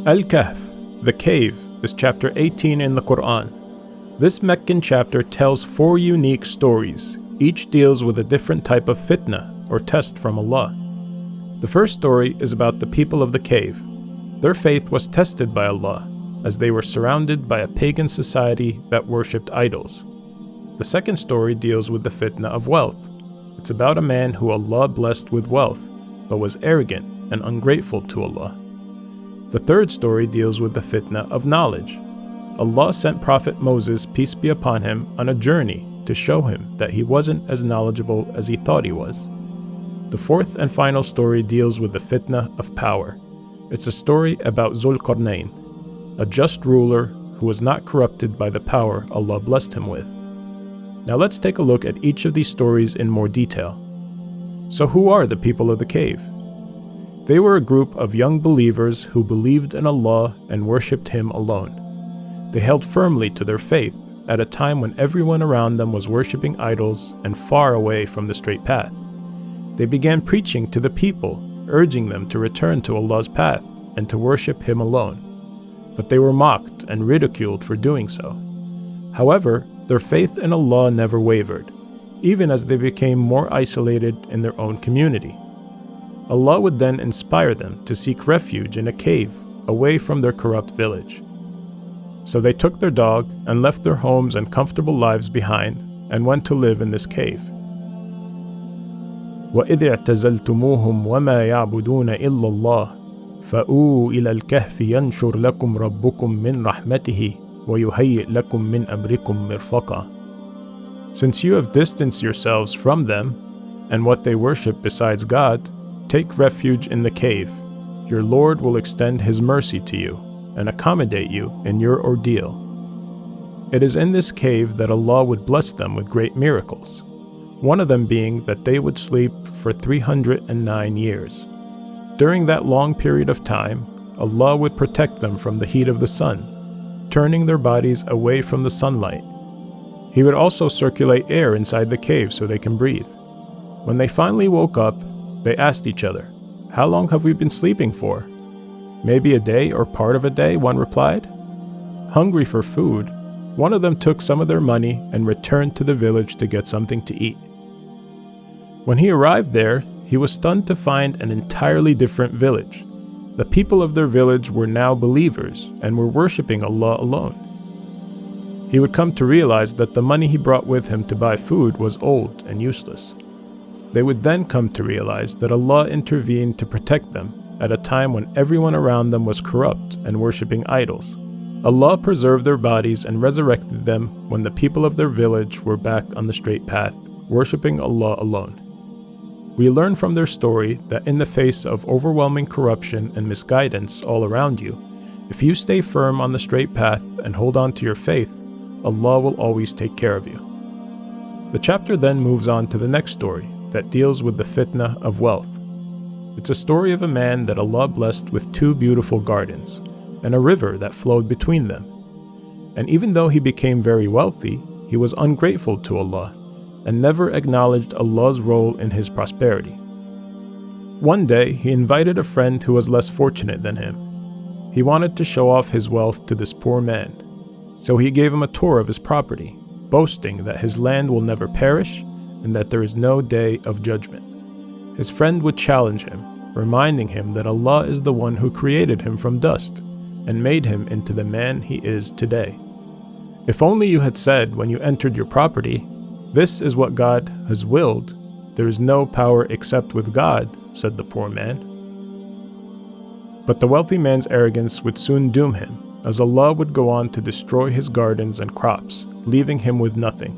Al-Kahf, the cave, is chapter 18 in the Quran. This Meccan chapter tells 4 unique stories. Each deals with a different type of fitna, or test from Allah. The first story is about the people of the cave. Their faith was tested by Allah, as they were surrounded by a pagan society that worshipped idols. The second story deals with the fitna of wealth. It's about a man who Allah blessed with wealth, but was arrogant and ungrateful to Allah. The third story deals with the fitna of knowledge. Allah sent Prophet Moses, peace be upon him, on a journey to show him that he wasn't as knowledgeable as he thought he was. The fourth and final story deals with the fitna of power. It's a story about Zulqarnain, a just ruler who was not corrupted by the power Allah blessed him with. Now let's take a look at each of these stories in more detail. So who are the people of the cave? They were a group of young believers who believed in Allah and worshipped Him alone. They held firmly to their faith at a time when everyone around them was worshipping idols and far away from the straight path. They began preaching to the people, urging them to return to Allah's path and to worship Him alone. But they were mocked and ridiculed for doing so. However, their faith in Allah never wavered, even as they became more isolated in their own community. Allah would then inspire them to seek refuge in a cave away from their corrupt village. So they took their dog and left their homes and comfortable lives behind and went to live in this cave. وَإِذِ اعْتَزَلْتُمُوهُمْ وَمَا يَعْبُدُونَ إِلَّا اللَّهَ فَأْوُوا إِلَى الْكَهْفِ يَنْشُرْ لَكُمْ رَبُّكُمْ مِنْ رَحْمَتِهِ وَيُهَيِّئْ لَكُمْ مِنْ أَمْرِكُمْ مِرْفَقًا. Since you have distanced yourselves from them and what they worship besides God, take refuge in the cave. Your Lord will extend His mercy to you and accommodate you in your ordeal. It is in this cave that Allah would bless them with great miracles, one of them being that they would sleep for 309 years. During that long period of time, Allah would protect them from the heat of the sun, turning their bodies away from the sunlight. He would also circulate air inside the cave so they can breathe. When they finally woke up, they asked each other, "How long have we been sleeping for?" "Maybe a day or part of a day," one replied. Hungry for food, one of them took some of their money and returned to the village to get something to eat. When he arrived there, he was stunned to find an entirely different village. The people of their village were now believers and were worshipping Allah alone. He would come to realize that the money he brought with him to buy food was old and useless. They would then come to realize that Allah intervened to protect them at a time when everyone around them was corrupt and worshipping idols. Allah preserved their bodies and resurrected them when the people of their village were back on the straight path, worshipping Allah alone. We learn from their story that in the face of overwhelming corruption and misguidance all around you, if you stay firm on the straight path and hold on to your faith, Allah will always take care of you. The chapter then moves on to the next story that deals with the fitna of wealth. It's a story of a man that Allah blessed with 2 beautiful gardens and a river that flowed between them. And even though he became very wealthy, he was ungrateful to Allah and never acknowledged Allah's role in his prosperity. One day, he invited a friend who was less fortunate than him. He wanted to show off his wealth to this poor man, so he gave him a tour of his property, boasting that his land will never perish and that there is no day of judgment. His friend would challenge him, reminding him that Allah is the one who created him from dust and made him into the man he is today. "If only you had said when you entered your property, 'This is what God has willed,' there is no power except with God," said the poor man. But the wealthy man's arrogance would soon doom him, as Allah would go on to destroy his gardens and crops, leaving him with nothing.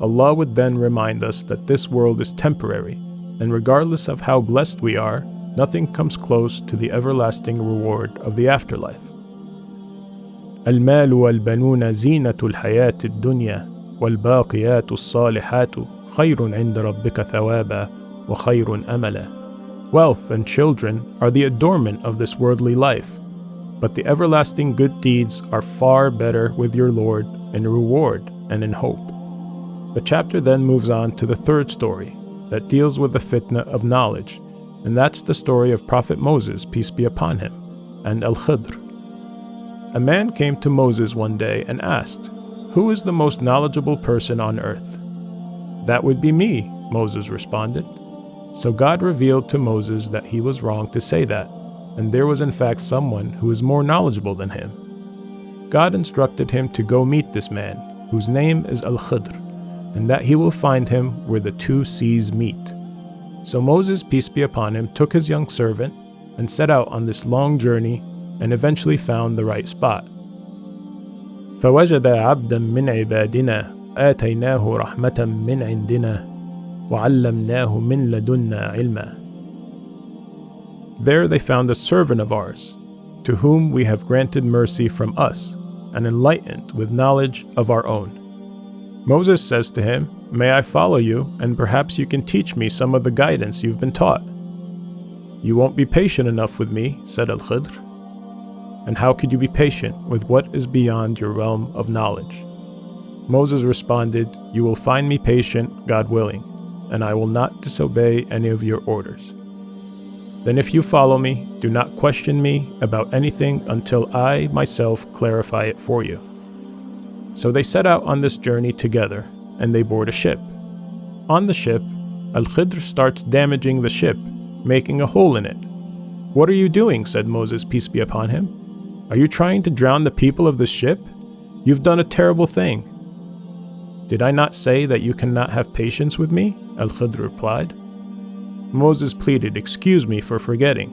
Allah would then remind us that this world is temporary, and regardless of how blessed we are, nothing comes close to the everlasting reward of the afterlife. المال والبنون زينة الحياة الدنيا والباقيات الصالحات خير عند ربك ثوابا وخير أملا. Wealth and children are the adornment of this worldly life, but the everlasting good deeds are far better with your Lord in reward and in hope. The chapter then moves on to the third story that deals with the fitna of knowledge, and that's the story of Prophet Moses, peace be upon him, and Al-Khidr, A man came to Moses one day and asked, "Who is the most knowledgeable person on earth?" "That would be me," Moses responded. So God revealed to Moses that he was wrong to say that, and there was in fact someone who is more knowledgeable than him. God instructed him to go meet this man, whose name is Al-Khidr, and that he will find him where the two seas meet. So Moses, peace be upon him, took his young servant and set out on this long journey and eventually found the right spot. فَوَجَدَ عَبْدًا مِّنْ عِبَادِنَا آتَيْنَاهُ رَحْمَةً مِّنْ عِنْدِنَا وَعَلَّمْنَاهُ مِنْ لَدُنَّا عِلْمًا. There they found a servant of ours, to whom we have granted mercy from us, and enlightened with knowledge of our own. Moses says to him, "May I follow you, and perhaps you can teach me some of the guidance you've been taught?" "You won't be patient enough with me," said Al-Khidr. "And how could you be patient with what is beyond your realm of knowledge?" Moses responded, "You will find me patient, God willing, and I will not disobey any of your orders. Then if you follow me, do not question me about anything until I myself clarify it for you." So they set out on this journey together, and they board a ship. On the ship, Al-Khidr starts damaging the ship, making a hole in it. "What are you doing?" said Moses, peace be upon him. "Are you trying to drown the people of this ship? You've done a terrible thing." "Did I not say that you cannot have patience with me?" Al-Khidr replied. Moses pleaded, "Excuse me for forgetting,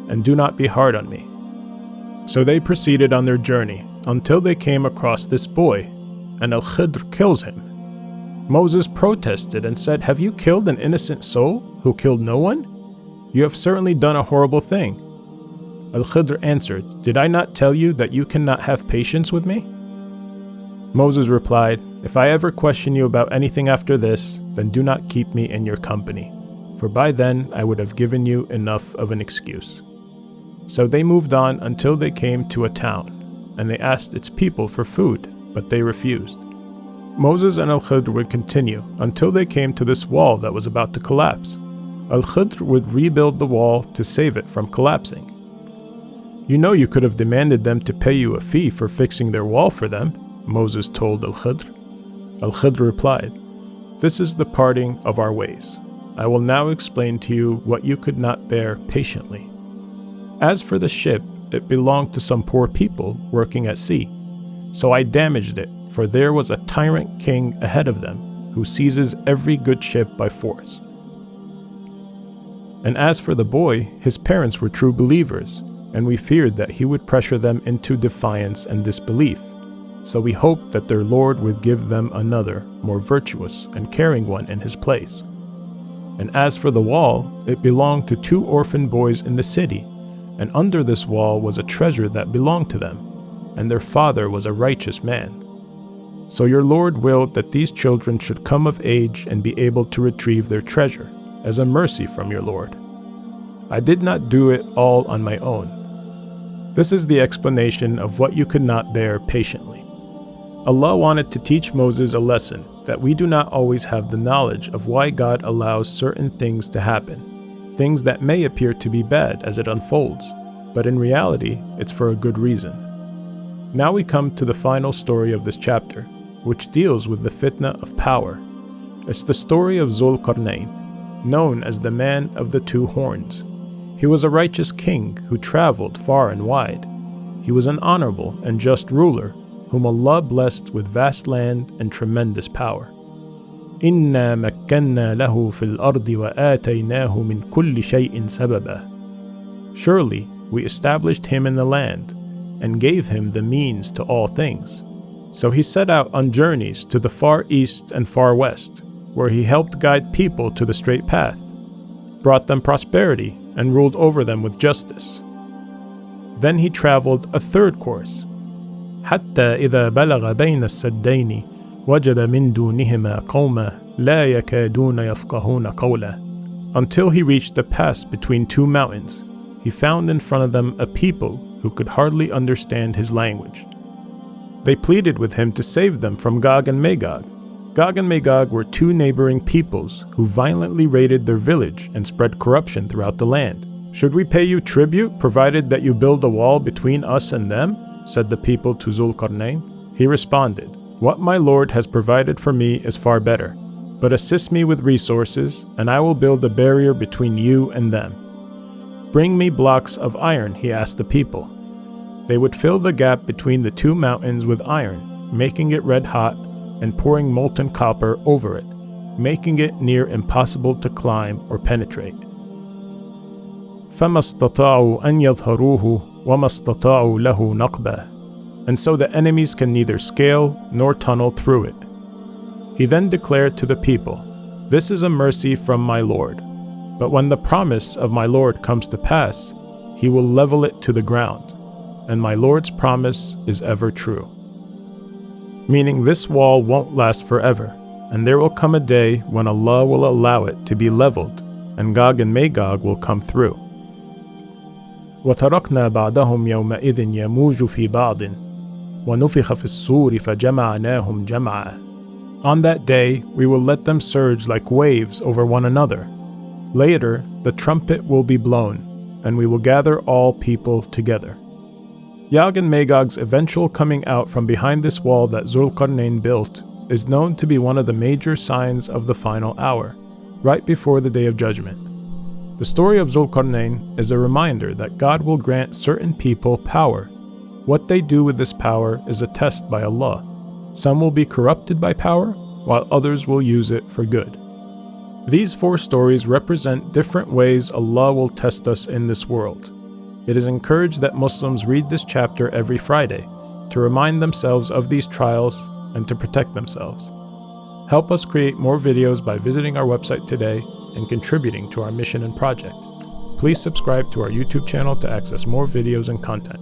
and do not be hard on me." So they proceeded on their journey until they came across this boy, and Al-Khidr kills him. Moses protested and said, "Have you killed an innocent soul who killed no one? You have certainly done a horrible thing." Al-Khidr answered, "Did I not tell you that you cannot have patience with me?" Moses replied, "If I ever question you about anything after this, then do not keep me in your company, for by then I would have given you enough of an excuse." So they moved on until they came to a town, and they asked its people for food, but they refused. Moses and Al-Khidr would continue until they came to this wall that was about to collapse. Al-Khidr would rebuild the wall to save it from collapsing. "You know you could have demanded them to pay you a fee for fixing their wall for them," Moses told Al-Khidr. Al-Khidr replied, "This is the parting of our ways. I will now explain to you what you could not bear patiently. As for the ship, it belonged to some poor people working at sea. So I damaged it, for there was a tyrant king ahead of them, who seizes every good ship by force. And as for the boy, his parents were true believers, and we feared that he would pressure them into defiance and disbelief. So we hoped that their Lord would give them another, more virtuous and caring one in his place. And as for the wall, it belonged to 2 orphan boys in the city, and under this wall was a treasure that belonged to them, and their father was a righteous man. So your Lord willed that these children should come of age and be able to retrieve their treasure, as a mercy from your Lord. I did not do it all on my own." This is the explanation of what you could not bear patiently. Allah wanted to teach Moses a lesson that we do not always have the knowledge of why God allows certain things to happen, things that may appear to be bad as it unfolds, but in reality, it's for a good reason. Now we come to the final story of this chapter, which deals with the fitna of power. It's the story of Zul-Qarnayn, known as the man of the 2 horns. He was a righteous king who traveled far and wide. He was an honorable and just ruler, whom Allah blessed with vast land and tremendous power. إِنَّا مَكَّنَّا لَهُ فِي الْأَرْضِ وَآتَيْنَاهُ مِنْ كُلِّ شَيْءٍ سَبَبًا. Surely we established him in the land, and gave him the means to all things. So he set out on journeys to the far east and far west, where he helped guide people to the straight path, brought them prosperity, and ruled over them with justice. Then he traveled a 3rd course, حتى إذا بلغ بين السدين وجد من دونهما قوما لا يكادون يفقهون قولا. Until he reached the pass between 2 mountains, he found in front of them a people who could hardly understand his language. They pleaded with him to save them from Gog and Magog. Gog and Magog were 2 neighboring peoples who violently raided their village and spread corruption throughout the land. "Should we pay you tribute provided that you build a wall between us and them?" said the people to Zulqarnain. He responded, "What my Lord has provided for me is far better, but assist me with resources, and I will build a barrier between you and them." "Bring me blocks of iron," he asked the people. They would fill the gap between the two mountains with iron, making it red hot, and pouring molten copper over it, making it near impossible to climb or penetrate. فَمَا اسْتَطَاعُوا أَنْ يَظْهَرُوهُ وَمَا اسْتَطَاعُوا لَهُ نَقْبًا. And so the enemies can neither scale nor tunnel through it. He then declared to the people, "This is a mercy from my Lord. But when the promise of my Lord comes to pass, he will level it to the ground, and my Lord's promise is ever true." Meaning this wall won't last forever, and there will come a day when Allah will allow it to be leveled, and Gog and Magog will come through. وَتَرَكْنَا بَعْدَهُمْ يَوْمَئِذٍ يَمُوجُ فِي بَعْضٍ وَنُفِخَ فِي الصُّورِ فَجَمَعْنَاهُمْ جَمْعًا. On that day we will let them surge like waves over one another. Later the trumpet will be blown, and we will gather all people together. Yag and Magog's eventual coming out from behind this wall that Zulqarnain built is known to be one of the major signs of the final hour, right before the Day of Judgment. The story of Zulqarnain is a reminder that God will grant certain people power. What they do with this power is a test by Allah. Some will be corrupted by power, while others will use it for good. These 4 stories represent different ways Allah will test us in this world. It is encouraged that Muslims read this chapter every Friday to remind themselves of these trials and to protect themselves. Help us create more videos by visiting our website today and contributing to our mission and project. Please subscribe to our YouTube channel to access more videos and content.